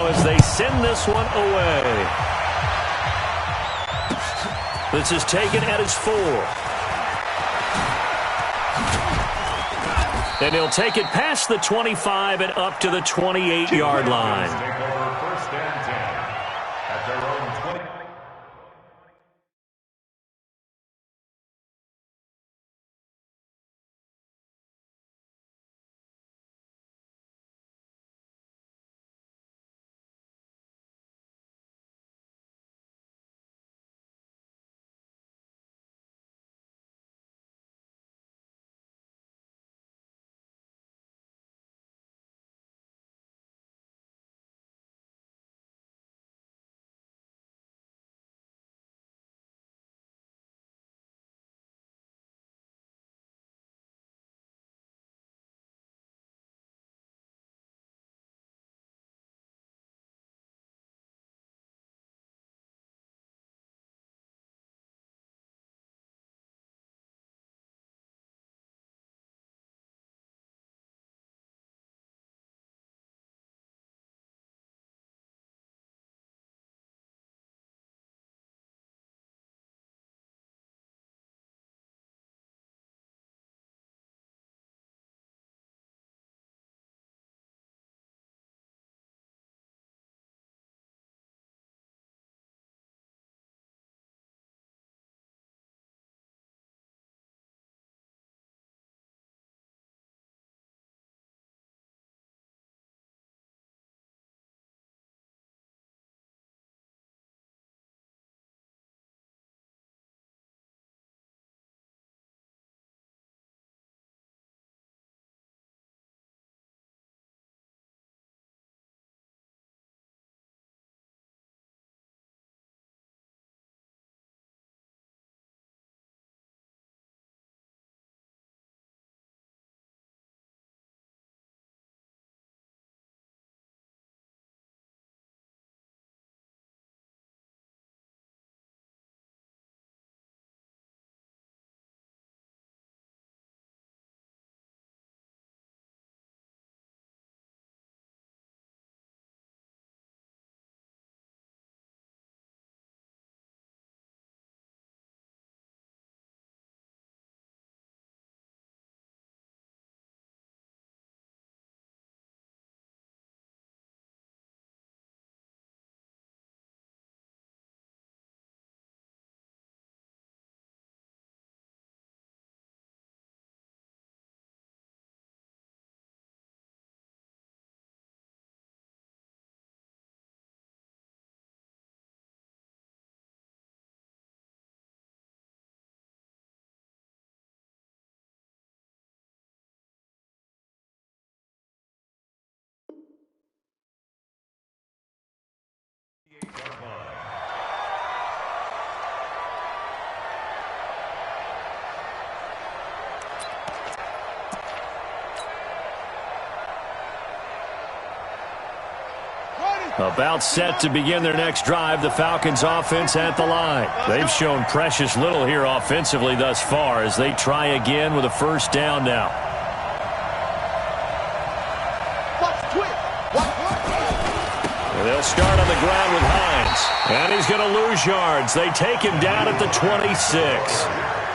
As they send this one away. This is taken at his 4. And he'll take it past the 25 and up to the 28-yard line. About set to begin their next drive, the Falcons offense at the line. They've shown precious little here offensively thus far as they try again with a first down now. And they'll start on the ground with Hines. And he's going to lose yards. They take him down at the 26.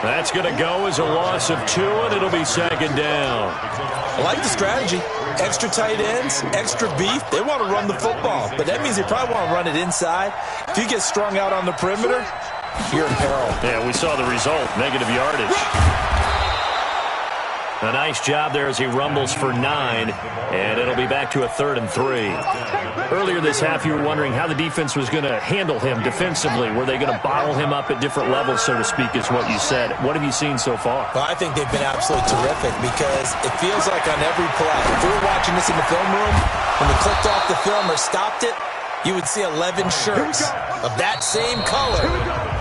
That's going to go as a loss of 2, and it'll be second down. I like the strategy. Extra tight ends, extra beef. They want to run the football, but that means they probably want to run it inside. If you get strung out on the perimeter, you're in peril. Yeah, we saw the result, negative yardage. A nice job there as he rumbles for 9, and it'll be back to a 3rd and 3. Earlier this half, you were wondering how the defense was going to handle him defensively. Were they going to bottle him up at different levels, so to speak, is what you said. What have you seen so far? Well, I think they've been absolutely terrific because it feels like on every play, if we were watching this in the film room, when they clicked off the film or stopped it, you would see 11 shirts of that same color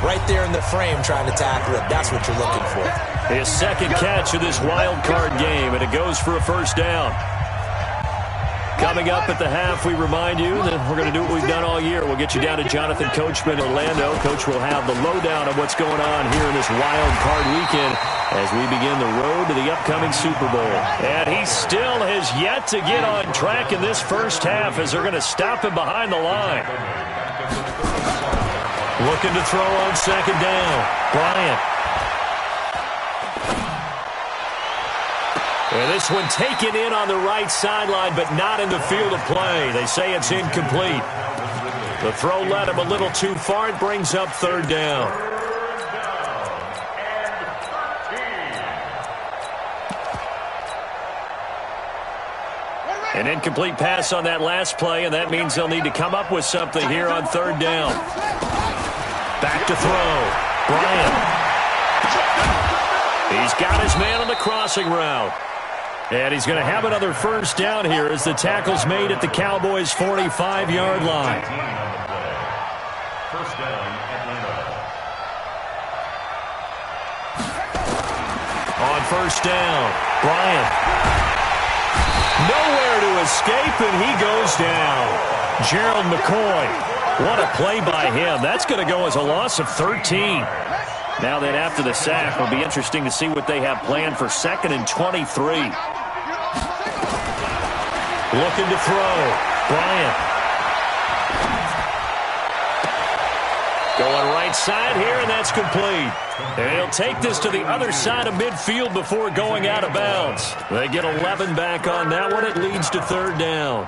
right there in the frame trying to tackle it. That's what you're looking for. His second catch of this wild card game, and it goes for a first down. Coming up at the half, we remind you that we're going to do what we've done all year. We'll get you down to Jonathan Coachman in Orlando. Coach will have the lowdown of what's going on here in this wild card weekend as we begin the road to the upcoming Super Bowl. And he still has yet to get on track in this first half as they're going to stop him behind the line. Looking to throw on second down. Bryant. And this one taken in on the right sideline, but not in the field of play. They say it's incomplete. The throw led him a little too far. It brings up third down. An incomplete pass on that last play, and that means they'll need to come up with something here on third down. Back to throw. Bryant. He's got his man on the crossing route. And he's going to have another first down here as the tackle's made at the Cowboys' 45-yard line. First down, Atlanta. On first down, Bryant. Nowhere to escape, and he goes down. Gerald McCoy. What a play by him. That's going to go as a loss of 13. Now that after the sack, it'll be interesting to see what they have planned for 2nd and 23. Looking to throw. Bryant. Going right side here, and that's complete. And he'll take this to the other side of midfield before going out of bounds. They get 11 back on that one. It leads to third down.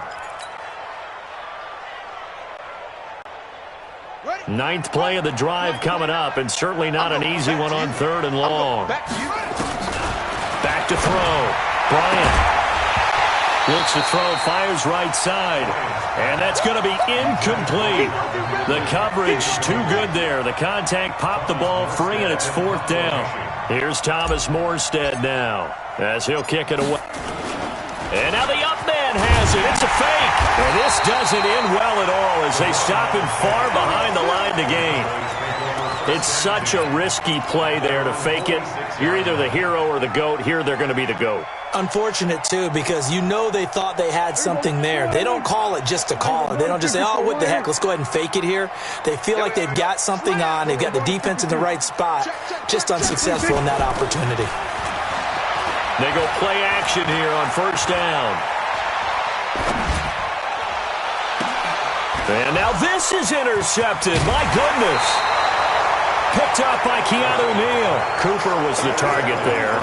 9th play of the drive coming up, and certainly not an easy one on third and long. Back to throw. Bryant. Looks to throw, fires right side. And that's going to be incomplete. The coverage too good there. The contact popped the ball free, and it's fourth down. Here's Thomas Morstead now as he'll kick it away. And now the up man has it. It's a fake. And this doesn't end well at all as they stop him far behind the line to gain. It's such a risky play there to fake it. You're either the hero or the GOAT. Here they're going to be the GOAT. Unfortunate, too, because you know they thought they had something there. They don't call it just to call it. They don't just say, oh, what the heck, let's go ahead and fake it here. They feel like they've got something on. They've got the defense in the right spot. Just unsuccessful in that opportunity. They go play action here on first down. And now this is intercepted. My goodness. Picked up by Keanu Neal. Cooper was the target there.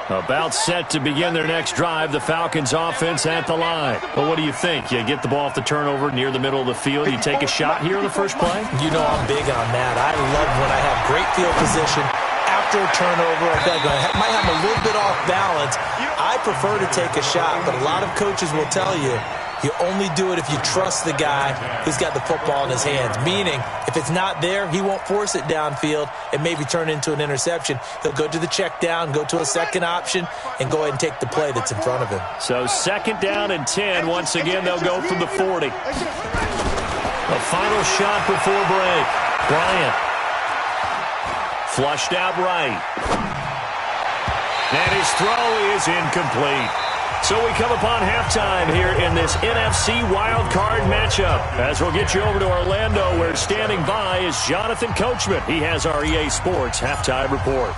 About set to begin their next drive, the Falcons offense at the line. Well, what do you think? You get the ball off the turnover near the middle of the field. You take a shot here in the first play? You know I'm big on that. I love when I have great field position after a turnover. I might have a little bit off balance. I prefer to take a shot, but a lot of coaches will tell you, you only do it if you trust the guy who's got the football in his hands. Meaning, if it's not there, he won't force it downfield and maybe turn into an interception. He'll go to the check down, go to a second option, and go ahead and take the play that's in front of him. So 2nd down and 10. Once again, they'll go from the 40. A final shot before break. Bryant. Flushed out right. And his throw is incomplete. So we come upon halftime here in this NFC wildcard matchup. As we'll get you over to Orlando, where standing by is Jonathan Coachman. He has our EA Sports halftime report.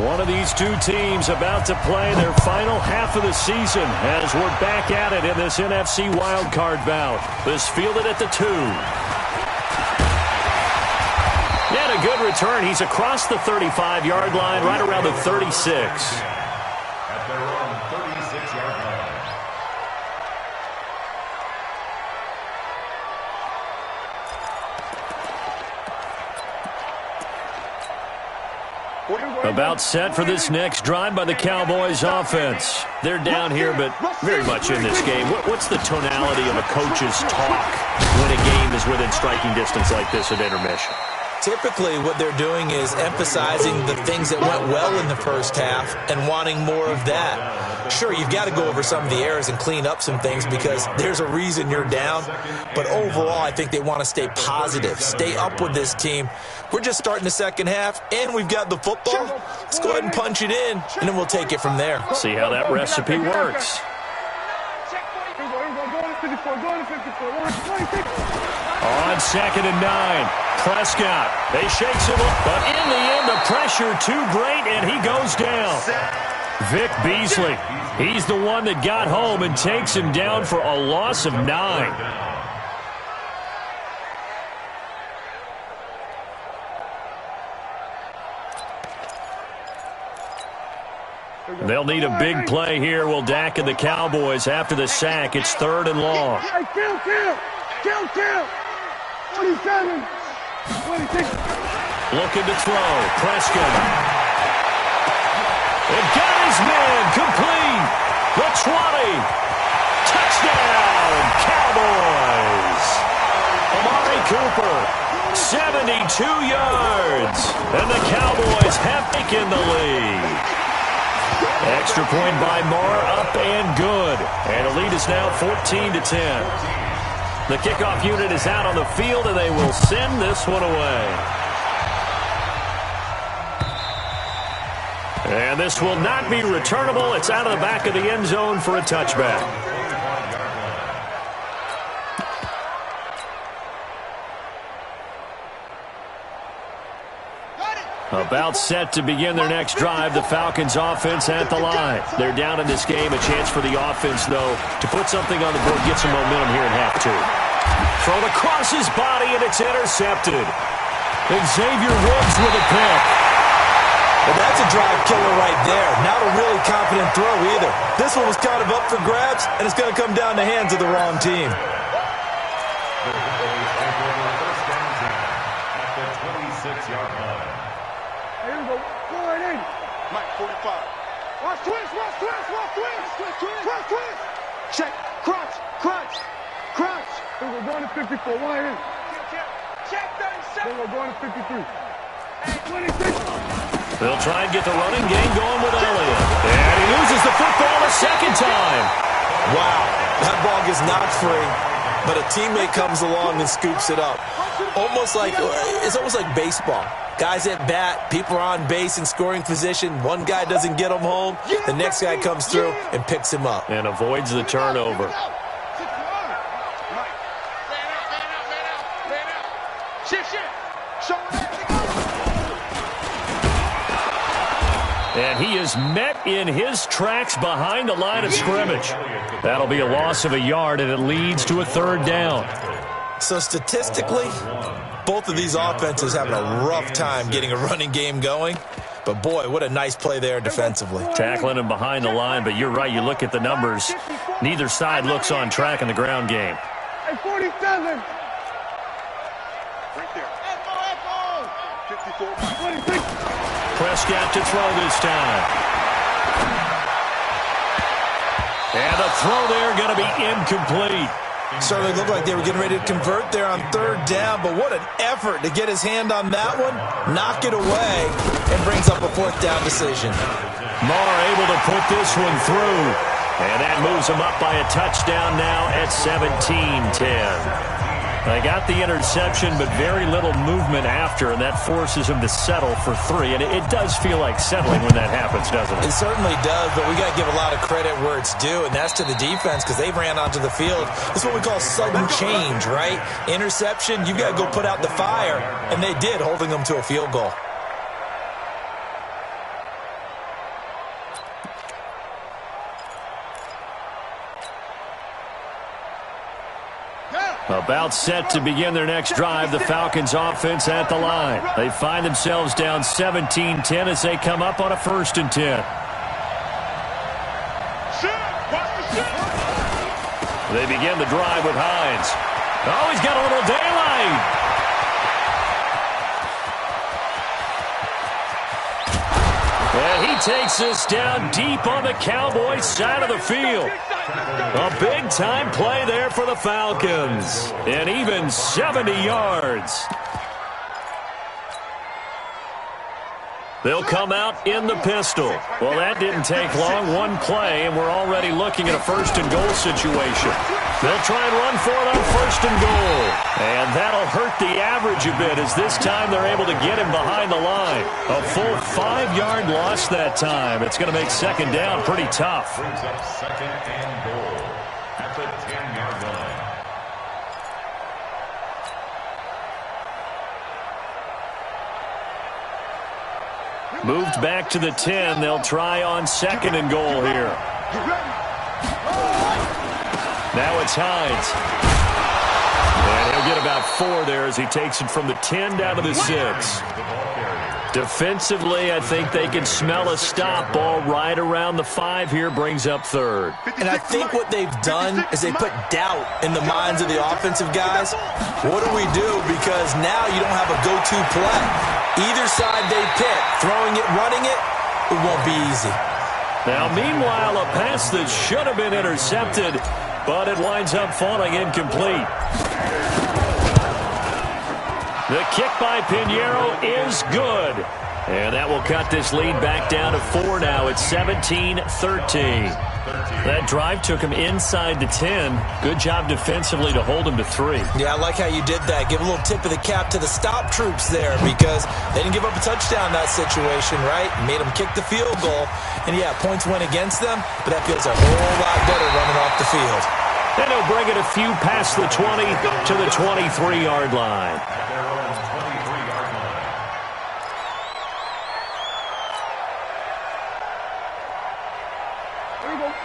One of these two teams about to play their final half of the season as we're back at it in this NFC wildcard bout. This fielded at the 2. And a good return. He's across the 35-yard line, right around the 36. About set for this next drive by the Cowboys offense. They're down here, but very much in this game. What's the tonality of a coach's talk when a game is within striking distance like this at intermission? Typically, what they're doing is emphasizing the things that went well in the first half and wanting more of that. Sure, you've got to go over some of the errors and clean up some things because there's a reason you're down. But overall, I think they want to stay positive, stay up with this team. We're just starting the second half, and we've got the football. Let's go ahead and punch it in, and then we'll take it from there. See how that recipe works. On 2nd and 9, Prescott. They shakes him up, but in the end, the pressure too great, and he goes down. Vic Beasley, he's the one that got home and takes him down for a loss of 9. They'll need a big play here. Will Dak and the Cowboys after the sack. It's 3rd and long. Hey, kill. 27. 26. Looking to throw. Prescott. It got his man. Complete. The 20. Touchdown, Cowboys. Amari Cooper. 72 yards. And the Cowboys have taken the lead. Extra point by Marr, up and good. And the lead is now 14-10. The kickoff unit is out on the field, and they will send this one away. And this will not be returnable. It's out of the back of the end zone for a touchback. About set to begin their next drive, the Falcons offense at the line. They're down in this game. A chance for the offense, though, to put something on the board, get some momentum here in half 2. Thrown across his body, and it's intercepted. Xavier Woods with a pick. Well, that's a drive killer right there. Not a really confident throw either. This one was kind of up for grabs, and it's going to come down the hands of the wrong team. Watch twist. Check, crunch. We're going to 54. Wide in. Check 37. We're going to 53. 26. They'll try and get the running game going with Elliott. And he loses the football a second time. Wow, that ball gets knocked free, but a teammate comes along and scoops it up. It's almost like baseball. Guys at bat, people are on base in scoring position. One guy doesn't get him home. The next guy comes through and picks him up. And avoids the turnover. And he is met in his tracks behind the line of scrimmage. That'll be a loss of a yard, and it leads to a 3rd down. So statistically, both of these offenses having a rough time getting a running game going. But, boy, what a nice play there defensively. Tackling him behind the line, but you're right. You look at the numbers. Neither side looks on track in the ground game. Hey, 47. Right there. 54. 26. Prescott to throw this time. And the throw there going to be incomplete. Certainly looked like they were getting ready to convert there on 3rd down, but what an effort to get his hand on that one, knock it away, and brings up a 4th down decision. Marr able to put this one through, and that moves him up by a touchdown now at 17-10. They got the interception, but very little movement after, and that forces him to settle for 3. And it does feel like settling when that happens, doesn't it? It certainly does, but we got to give a lot of credit where it's due, and that's to the defense because they ran onto the field. This is what we call sudden change, right? Interception, you've got to go put out the fire, and they did, holding them to a field goal. About set to begin their next drive, the Falcons offense at the line. They find themselves down 17-10 as they come up on a 1st and 10. They begin the drive with Hines. Oh, he's got a little daylight. And he takes us down deep on the Cowboys side of the field. A big-time play there for the Falcons. And even 70 yards. They'll come out in the pistol. Well, that didn't take long. One play, and we're already looking at a 1st and goal situation. They'll try and run for it on 1st and goal. And that'll hurt the average a bit as this time they're able to get him behind the line. A full 5-yard loss that time. It's going to make 2nd down pretty tough. Brings up 2nd and goal at the 10-yard line. Moved back to the 10. They'll try on 2nd and goal here. Now it's Hines. And he'll get about 4 there as he takes it from the 10 down to the 6. Defensively, I think they can smell a stop. Ball right around the 5 here, brings up 3rd. And I think what they've done is they put doubt in the minds of the offensive guys. What do we do? Because now you don't have a go-to play. Either side they pick, throwing it, running it, it won't be easy. Now, meanwhile, a pass that should have been intercepted, but it winds up falling incomplete. The kick by Pinheiro is good. And that will cut this lead back down to 4 now. It's 17-13. That drive took him inside the 10. Good job defensively to hold him to 3. Yeah, I like how you did that. Give a little tip of the cap to the stop troops there because they didn't give up a touchdown in that situation, right? Made them kick the field goal. And, yeah, points went against them, but that feels a whole lot better running off the field. And he'll bring it a few past the 20 to the 23-yard line.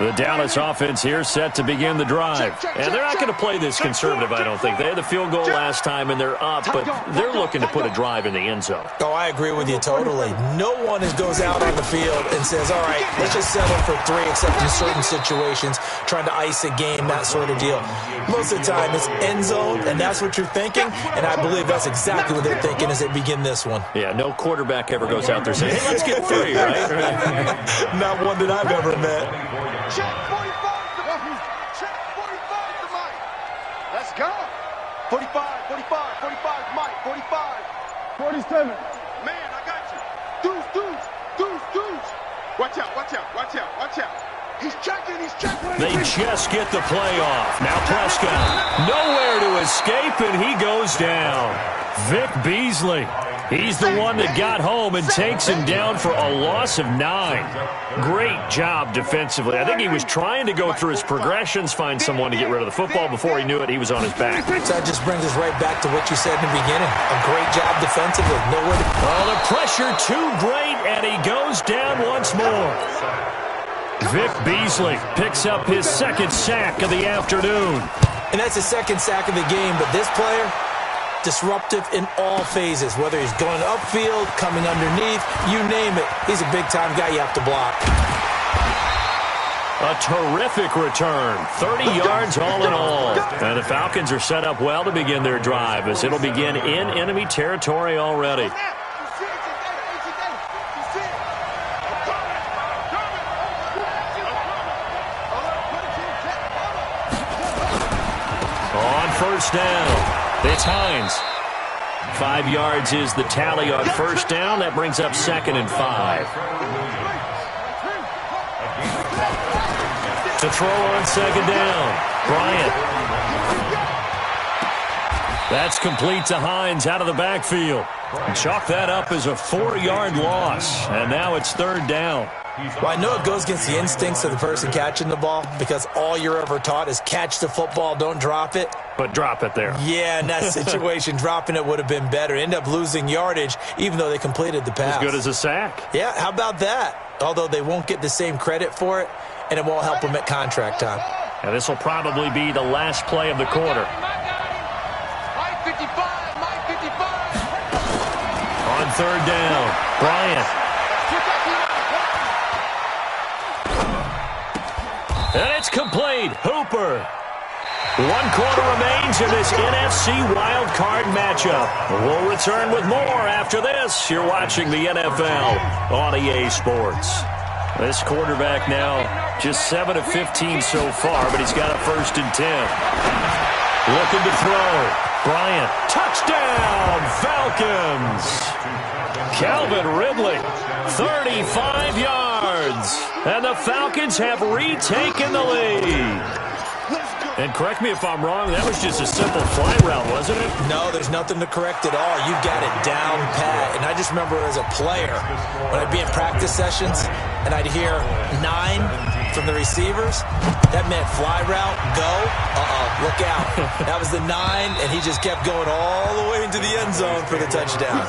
The Dallas offense here set to begin the drive. And they're not going to play this conservative, I don't think. They had the field goal last time, and they're up, but they're looking to put a drive in the end zone. Oh, I agree with you totally. No one goes out on the field and says, all right, let's just settle for 3, except in certain situations, trying to ice a game, that sort of deal. Most of the time, it's end zone, and that's what you're thinking, and I believe that's exactly what they're thinking as they begin this one. Yeah, no quarterback ever goes out there saying, hey, let's get 3, right? Not one that I've ever met. Check 45 to Mike. Check 45 to Mike. Let's go. 45, 45, 45, Mike, 45. 47. Man, I got you. Deuce. Watch out. He's checking. They just get the play off. Now Prescott, nowhere to escape, and he goes down. Vic Beasley, he's the one that got home and takes him down for a loss of 9. Great job defensively. I think he was trying to go through his progressions, find someone to get rid of the football. Before he knew it, he was on his back. So that just brings us right back to what you said in the beginning. A great job defensively. Nowhere to... Oh, the pressure too great, and he goes down once more. Vic Beasley picks up his 2nd sack of the afternoon. And that's the 2nd sack of the game, but this player, disruptive in all phases, whether he's going upfield, coming underneath, you name it. He's a big-time guy you have to block. A terrific return, 30 yards all in all. And the Falcons are set up well to begin their drive as it'll begin in enemy territory already. On first down, it's Hines. 5 yards is the tally on first down. That brings up 2nd and 5. To throw on 2nd down, Bryant. That's complete to Hines out of the backfield. Chalk that up as a 4-yard loss, and now it's 3rd down. Well, I know it goes against the instincts of the person catching the ball because all you're ever taught is catch the football, don't drop it. But drop it there. Yeah, in that situation, dropping it would have been better. End up losing yardage, even though they completed the pass. As good as a sack. Yeah, how about that? Although they won't get the same credit for it, and it won't help them at contract time. And this will probably be the last play of the quarter. Mike 55. On 3rd down, Bryant. And it's complete. Hooper. 1 quarter remains in this NFC wildcard matchup. We'll return with more after this. You're watching the NFL on EA Sports. This quarterback now just 7 of 15 so far, but he's got a 1st and 10. Looking to throw. Bryant. Touchdown, Falcons. Calvin Ridley, 35 yards. And the Falcons have retaken the lead. And correct me if I'm wrong, that was just a simple fly route, wasn't it? No, there's nothing to correct at all. You got it down pat. And I just remember as a player, when I'd be in practice sessions, and I'd hear 9 from the receivers, that meant fly route, go, look out. That was the 9, and he just kept going all the way into the end zone for the touchdown.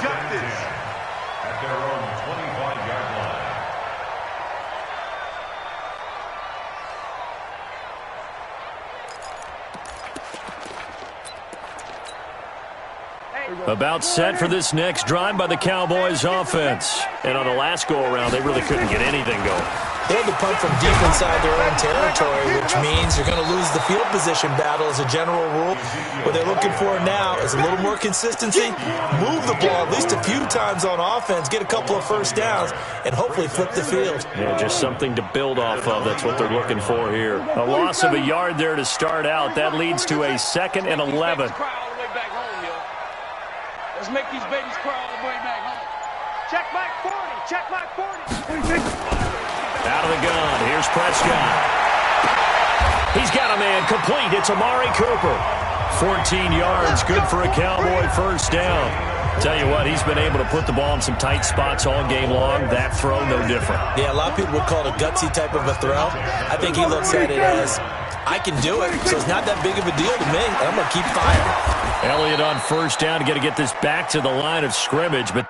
About set for this next drive by the Cowboys offense. And on the last go-around, they really couldn't get anything going. They had to punt from deep inside their own territory, which means you're going to lose the field position battle as a general rule. What they're looking for now is a little more consistency, move the ball at least a few times on offense, get a couple of first downs, and hopefully flip the field. Yeah, just something to build off of. That's what they're looking for here. A loss of a yard there to start out. That leads to a 2nd and 11. Let's make these babies cry all the way back home. Check back 40. Check back 40. Out of the gun. Here's Prescott. He's got a man complete. It's Amari Cooper. 14 yards. Good for a Cowboy first down. Tell you what, he's been able to put the ball in some tight spots all game long. That throw, no different. Yeah, a lot of people would call it a gutsy type of a throw. I think he looks at it as, I can do it, so it's not that big of a deal to me, and I'm going to keep firing. Elliott on first down to get this back to the line of scrimmage, but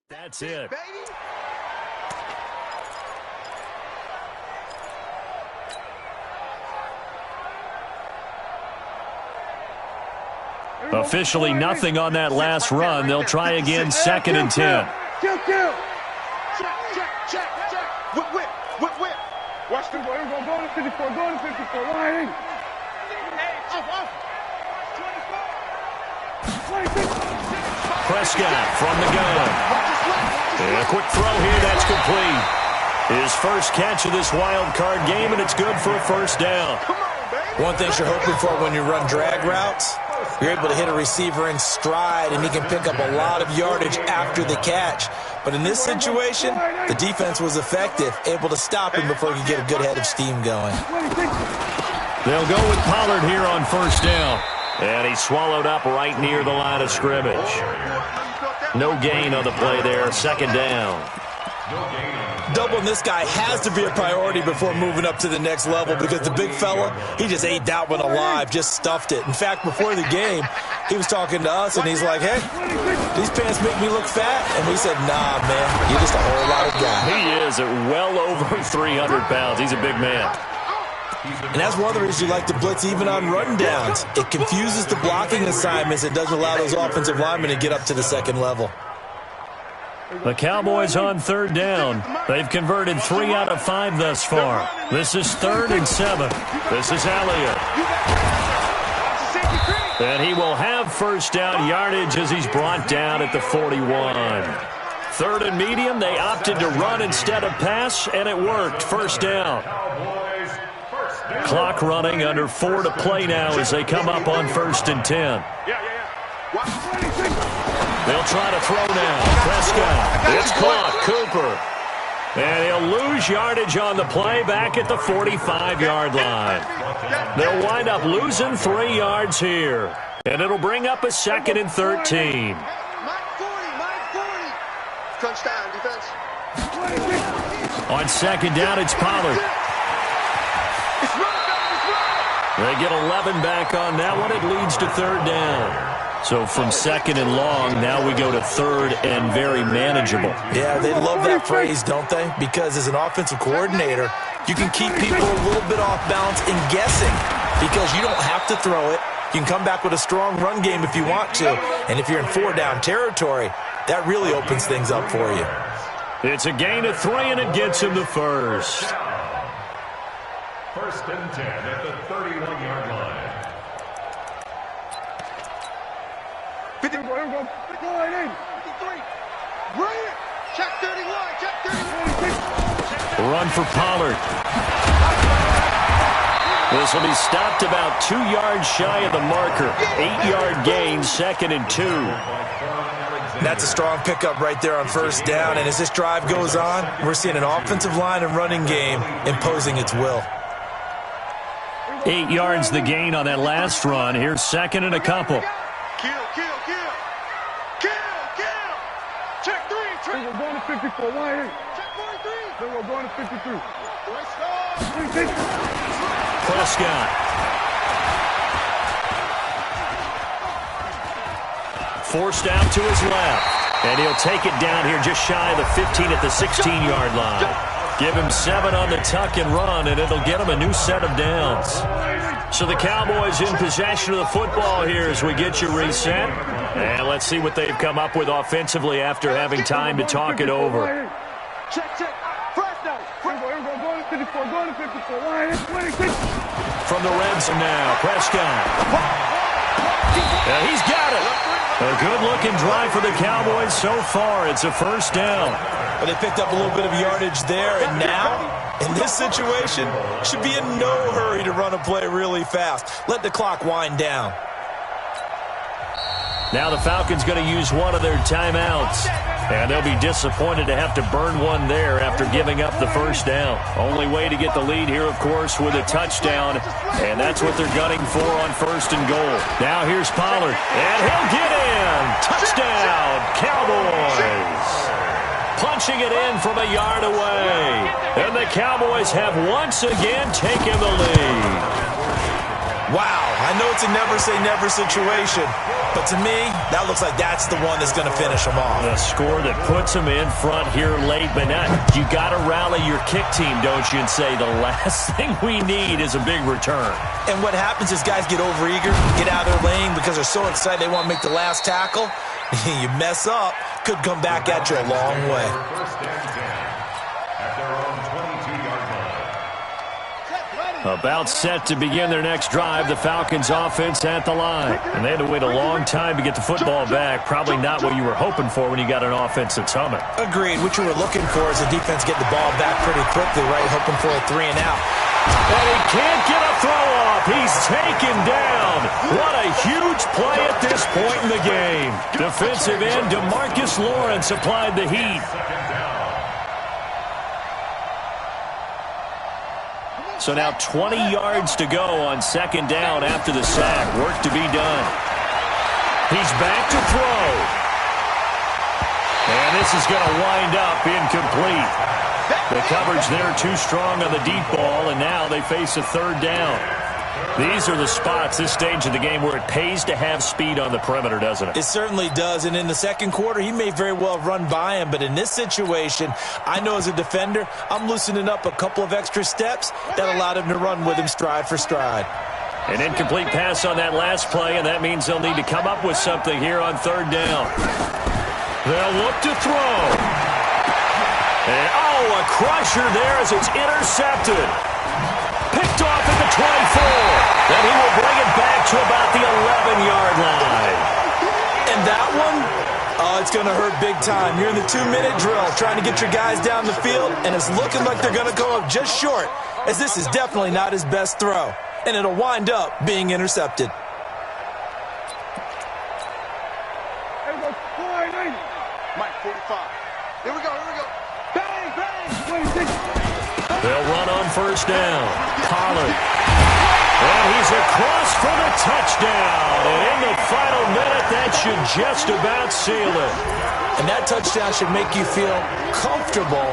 that's it. Officially nothing on that last run. They'll try again, 2nd and 10. Check. Whip. Watch the ball. Go to 54. Line. Off. 26. Prescott from the gun. And a quick throw here. That's complete. His first catch of this wild card game, and it's good for a first down. One thing you're hoping for when you run drag routes, you're able to hit a receiver in stride, and he can pick up a lot of yardage after the catch. But in this situation, the defense was effective, able to stop him before he could get a good head of steam going. They'll go with Pollard here on first down. And he's swallowed up right near the line of scrimmage. No gain on the play there, 2nd down. Doubling this guy has to be a priority before moving up to the next level because the big fella, he just ate that one alive, just stuffed it. In fact, before the game, he was talking to us, and he's like, hey, these pants make me look fat. And we said, nah, man, you're just a whole lot of guy. He is at well over 300 pounds. He's a big man. And that's one of the reasons you like to blitz even on run downs. It confuses the blocking assignments. It doesn't allow those offensive linemen to get up to the second level. The Cowboys on 3rd down. They've converted 3 out of 5 thus far. This is 3rd and 7. This is Elliott. And he will have first down yardage as he's brought down at the 41. 3rd and medium. They opted to run instead of pass, and it worked. First down. Clock running, under 4 to play now as they come up on 1st and 10. They'll try to throw now. Prescott. It's caught. Cooper. And he'll lose yardage on the play back at the 45-yard line. They'll wind up losing 3 yards here. And it'll bring up a 2nd and 13. Touchdown, defense. On 2nd down, it's Pollard. They get 11 back on that one. It leads to 3rd down. So from 2nd and long, now we go to 3rd and very manageable. Yeah, they love that phrase, don't they? Because as an offensive coordinator, you can keep people a little bit off balance and guessing because you don't have to throw it. You can come back with a strong run game if you want to. And if you're in 4-down territory, that really opens things up for you. It's a gain of 3, and it gets him to first. 1st and 10 at the 31-yard line. 50. Go. 53. Right. Check 31. Check 31. Run for Pollard. This will be stopped about 2 yards shy of the marker. 8-yard gain, 2nd and 2. That's a strong pickup right there on first down. And as this drive goes on, we're seeing an offensive line and running game imposing its will. 8 yards the gain on that last run. Here's 2nd and a couple. Kill. Check 3. We're going to 54. Why? Check 43. We're going to 53. Prescott. Forced out to his left. And he'll take it down here just shy of the 15 at the 16-yard line. Give him 7 on the tuck and run, and it'll get him a new set of downs. So the Cowboys in possession of the football here as we get you reset. And let's see what they've come up with offensively after having time to talk it over. Check. Fresh now. Go to 54. Go to 54. From the red zone now, Prescott. He's got it. A good-looking drive for the Cowboys so far. It's a first down. Well, they picked up a little bit of yardage there, and now, in this situation, should be in no hurry to run a play really fast. Let the clock wind down. Now the Falcons going to use one of their timeouts. And they'll be disappointed to have to burn one there after giving up the first down. Only way to get the lead here, of course, with a touchdown. And that's what they're gunning for on first and goal. Now here's Pollard. And he'll get in. Touchdown, Cowboys. Punching it in from a yard away. And the Cowboys have once again taken the lead. Wow, I know it's a never-say-never situation, but to me, that looks like that's the one that's going to finish them off. A score that puts them in front here late, but now you got to rally your kick team, don't you, and say the last thing we need is a big return. And what happens is guys get overeager, get out of their lane because they're so excited they want to make the last tackle. You mess up, could come back at you a long way. About set to begin their next drive, the Falcons offense at the line. And they had to wait a long time to get the football back. Probably not what you were hoping for when you got an offense that's humming. Agreed. What you were looking for is the defense getting the ball back pretty quickly, right? Hoping for a 3 and out. And he can't get a throw off. He's taken down. What a huge play at this point in the game. Defensive end DeMarcus Lawrence applied the heat. So now 20 yards to go on second down after the sack. Work to be done. He's back to throw. And this is going to wind up incomplete. The coverage there too strong on the deep ball, and now they face a third down. These are the spots, this stage of the game, where it pays to have speed on the perimeter, doesn't it? It certainly does, and in the second quarter, he may very well run by him, but in this situation, I know as a defender, I'm loosening up a couple of extra steps that allowed him to run with him stride for stride. An incomplete pass on that last play, and that means they'll need to come up with something here on third down. They'll look to throw. And, a crusher there as it's intercepted. Picked off at the 24. And he will bring it back to about the 11-yard line. And that one, it's going to hurt big time. You're in the 2-minute drill trying to get your guys down the field, and it's looking like they're going to go up just short, as this is definitely not his best throw. And it'll wind up being intercepted. Mike, 45. Here we go. Bang, bang. They'll run on first down. Pollard. And he's across for the touchdown. And in the final minute, that should just about seal it. And that touchdown should make you feel comfortable.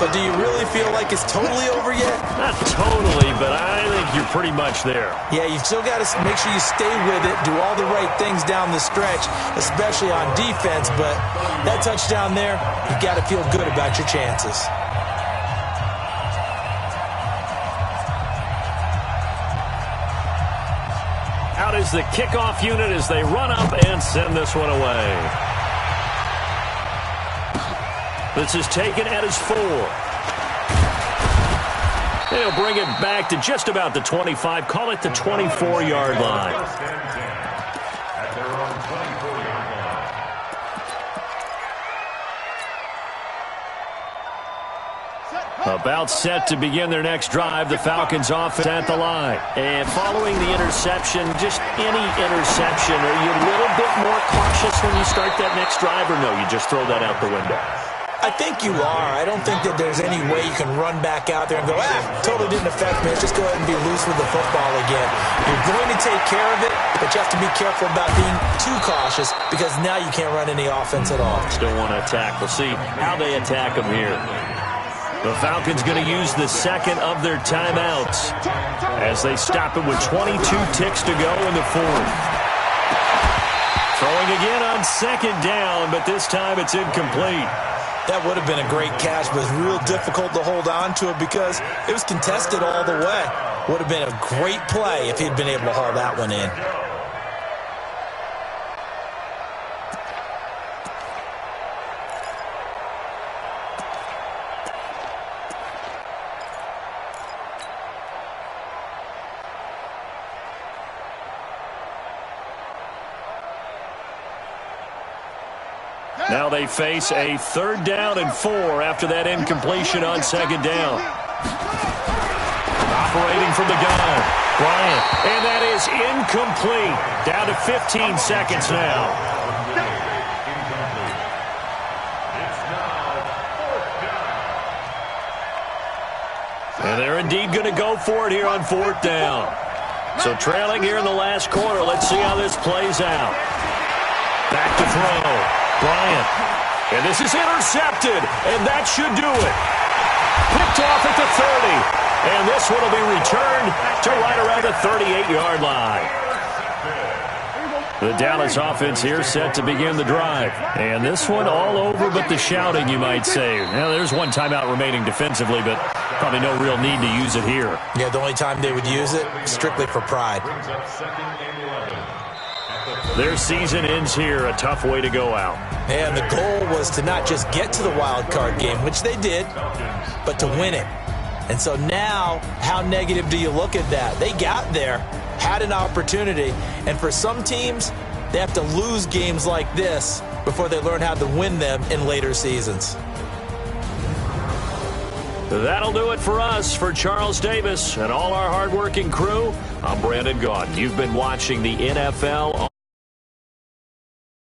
But do you really feel like it's totally over yet? Not totally, but I think you're pretty much there. Yeah, you've still got to make sure you stay with it, do all the right things down the stretch, especially on defense. But that touchdown there, you've got to feel good about your chances. Out is the kickoff unit as they run up and send this one away. This is taken at his 4. They'll bring it back to just about the 25. Call it the 24-yard line. At their own 24-yard line. About set to begin their next drive. The Falcons offense at the line. And following the interception, just any interception, are you a little bit more cautious when you start that next drive, or no, you just throw that out the window? I think you are. I don't think that there's any way you can run back out there and go, totally didn't affect me. Let's just go ahead and be loose with the football again. You're going to take care of it, but you have to be careful about being too cautious because now you can't run any offense at all. Still want to attack. We'll see how they attack them here. The Falcons going to use the second of their timeouts as they stop it with 22 ticks to go in the fourth. Throwing again on second down, but this time it's incomplete. That would have been a great catch, but it's real difficult to hold on to it because it was contested all the way. Would have been a great play if he'd been able to haul that one in. Now they face a 3rd down and 4 after that incompletion on second down. Operating from the gun, Bryant, and that is incomplete. Down to 15 seconds now. And they're indeed going to go for it here on 4th down. So trailing here in the last quarter, let's see how this plays out. Back to throw. Bryant, and this is intercepted, and that should do it. Picked off at the 30, and this one will be returned to right around the 38-yard line. The Dallas offense here set to begin the drive, and this one all over but the shouting, you might say. Now, there's one timeout remaining defensively, but probably no real need to use it here. Yeah, the only time they would use it, strictly for pride. Their season ends here, a tough way to go out. And the goal was to not just get to the wild card game, which they did, but to win it. And so now, how negative do you look at that? They got there, had an opportunity, and for some teams, they have to lose games like this before they learn how to win them in later seasons. That'll do it for us. For Charles Davis and all our hardworking crew, I'm Brandon Gaudin. You've been watching the NFL